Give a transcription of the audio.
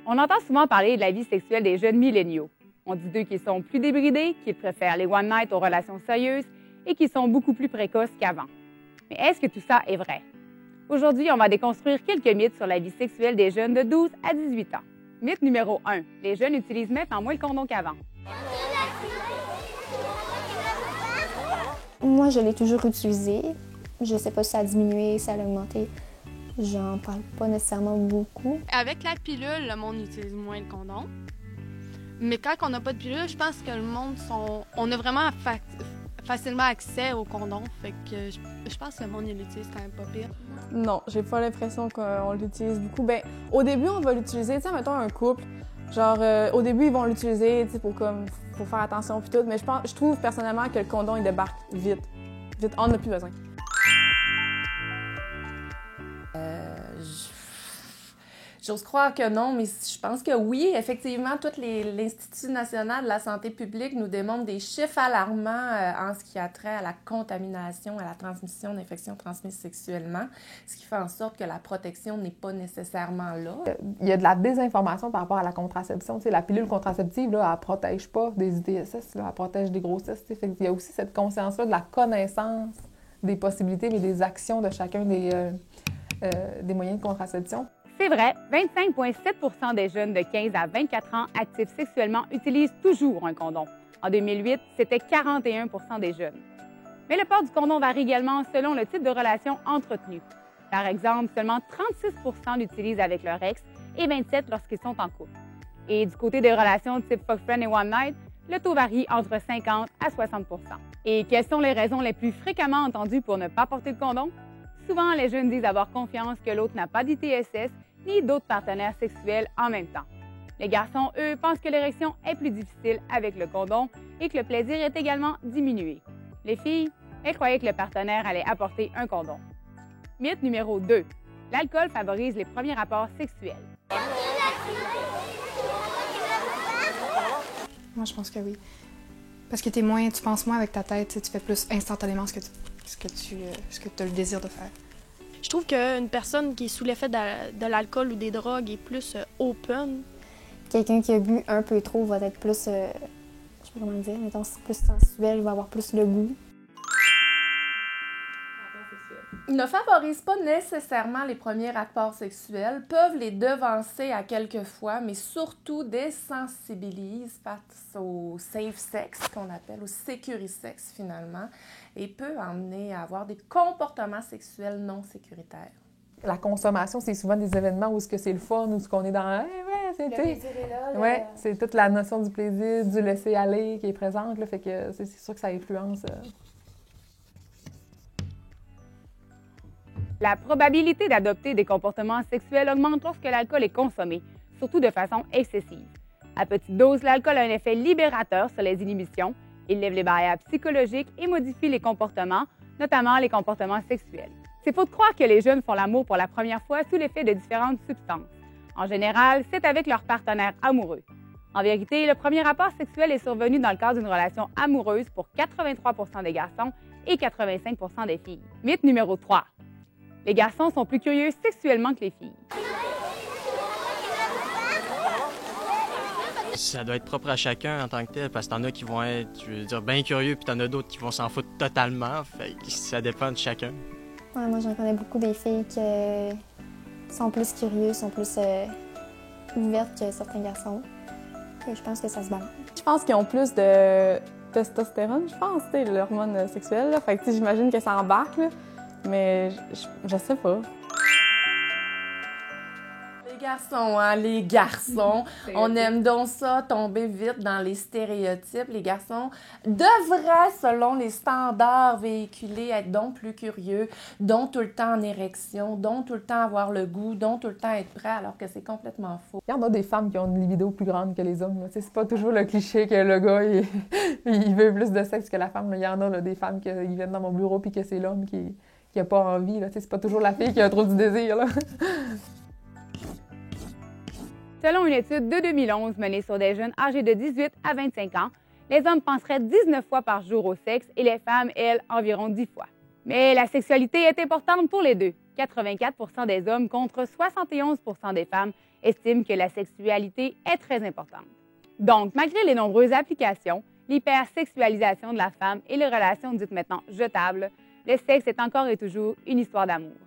On entend souvent parler de la vie sexuelle des jeunes milléniaux. On dit d'eux qu'ils sont plus débridés, qu'ils préfèrent les one night aux relations sérieuses et qu'ils sont beaucoup plus précoces qu'avant. Mais est-ce que tout ça est vrai? Aujourd'hui, on va déconstruire quelques mythes sur la vie sexuelle des jeunes de 12 à 18 ans. Mythe numéro 1. Les jeunes utilisent maintenant moins le condom qu'avant. Moi, je l'ai toujours utilisé. Je ne sais pas si ça a diminué, si ça a augmenté. J'en parle pas nécessairement beaucoup. Avec la pilule, le monde utilise moins le condom. Mais quand on n'a pas de pilule, je pense que le monde on a vraiment facilement accès au condom. Fait que je pense que le monde l'utilise quand même pas pire. Non, j'ai pas l'impression qu'on l'utilise beaucoup. Ben, au début, on va l'utiliser, tu sais, mettons un couple. Genre, au début, ils vont l'utiliser, tu sais, pour faire attention puis tout. Mais je trouve personnellement que le condom, il débarque vite. Vite, on n'en a plus besoin. J'ose croire que non, mais je pense que oui. Effectivement, l'Institut national de la santé publique nous démontre des chiffres alarmants en ce qui a trait à la contamination, à la transmission d'infections transmises sexuellement, ce qui fait en sorte que la protection n'est pas nécessairement là. Il y a de la désinformation par rapport à la contraception. Tu sais, la pilule contraceptive, là, elle ne protège pas des ITSS, là, elle protège des grossesses. Fait il y a aussi cette conscience-là de la connaissance des possibilités et des actions de chacun des moyens de contraception. C'est vrai, 25,7 des jeunes de 15 à 24 ans actifs sexuellement utilisent toujours un condom. En 2008, c'était 41 des jeunes. Mais le port du condom varie également selon le type de relation entretenue. Par exemple, seulement 36 l'utilisent avec leur ex et 27 lorsqu'ils sont en couple. Et du côté des relations type fuck friend et one night, le taux varie entre 50 à 60 Et quelles sont les raisons les plus fréquemment entendues pour ne pas porter de condom? Souvent, les jeunes disent avoir confiance que l'autre n'a pas d'ITSS ni d'autres partenaires sexuels en même temps. Les garçons, eux, pensent que l'érection est plus difficile avec le condom et que le plaisir est également diminué. Les filles, elles croyaient que le partenaire allait apporter un condom. Mythe numéro 2. L'alcool favorise les premiers rapports sexuels. Moi, je pense que oui. Parce que tu penses moins avec ta tête, tu fais plus instantanément ce que tu as le désir de faire. Je trouve qu'une personne qui est sous l'effet de l'alcool ou des drogues est plus open. Quelqu'un qui a bu un peu trop va être plus, je sais pas comment dire, mettons, plus sensuel, va avoir plus le goût. Ne favorisent pas nécessairement les premiers rapports sexuels, peuvent les devancer à quelques fois, mais surtout désensibilisent face au safe sex, qu'on appelle, au sécurisex finalement, et peut emmener à avoir des comportements sexuels non sécuritaires. La consommation, c'est souvent des événements où c'est le fun, où on est dans c'est toute la notion du plaisir, du laisser aller qui est présente, là, fait que c'est sûr que ça influence. La probabilité d'adopter des comportements sexuels augmente lorsque l'alcool est consommé, surtout de façon excessive. À petite dose, l'alcool a un effet libérateur sur les inhibitions, il lève les barrières psychologiques et modifie les comportements, notamment les comportements sexuels. C'est faux de croire que les jeunes font l'amour pour la première fois sous l'effet de différentes substances. En général, c'est avec leur partenaire amoureux. En vérité, le premier rapport sexuel est survenu dans le cadre d'une relation amoureuse pour 83 des garçons et 85 des filles. Mythe numéro 3. Les garçons sont plus curieux sexuellement que les filles. Ça doit être propre à chacun en tant que tel, parce que t'en as qui vont être, bien curieux, puis t'en as d'autres qui vont s'en foutre totalement. Fait que ça dépend de chacun. Ouais, moi, j'en connais beaucoup des filles qui sont plus curieuses, sont plus ouvertes que certains garçons. Et je pense que ça se balance. Je pense qu'ils ont plus de testostérone, je pense, tu sais, l'hormone sexuelle. Là. Fait que j'imagine que ça embarque, là. Mais je sais pas. Les garçons, on aime donc ça, tomber vite dans les stéréotypes. Les garçons devraient, selon les standards véhiculés, être donc plus curieux, donc tout le temps en érection, donc tout le temps avoir le goût, donc tout le temps être prêt, alors que c'est complètement faux. Il y en a des femmes qui ont une libido plus grande que les hommes. C'est pas toujours le cliché que le gars, il veut plus de sexe que la femme. Il y en a là, des femmes qui viennent dans mon bureau puis que c'est l'homme qui n'a pas envie. Là. C'est pas toujours la fille qui a trop du désir. Là. Selon une étude de 2011 menée sur des jeunes âgés de 18 à 25 ans, les hommes penseraient 19 fois par jour au sexe et les femmes, elles, environ 10 fois. Mais la sexualité est importante pour les deux. 84 des hommes contre 71 des femmes estiment que la sexualité est très importante. Donc, malgré les nombreuses applications, l'hypersexualisation de la femme et les relations dites maintenant jetables, le sexe est encore et toujours une histoire d'amour.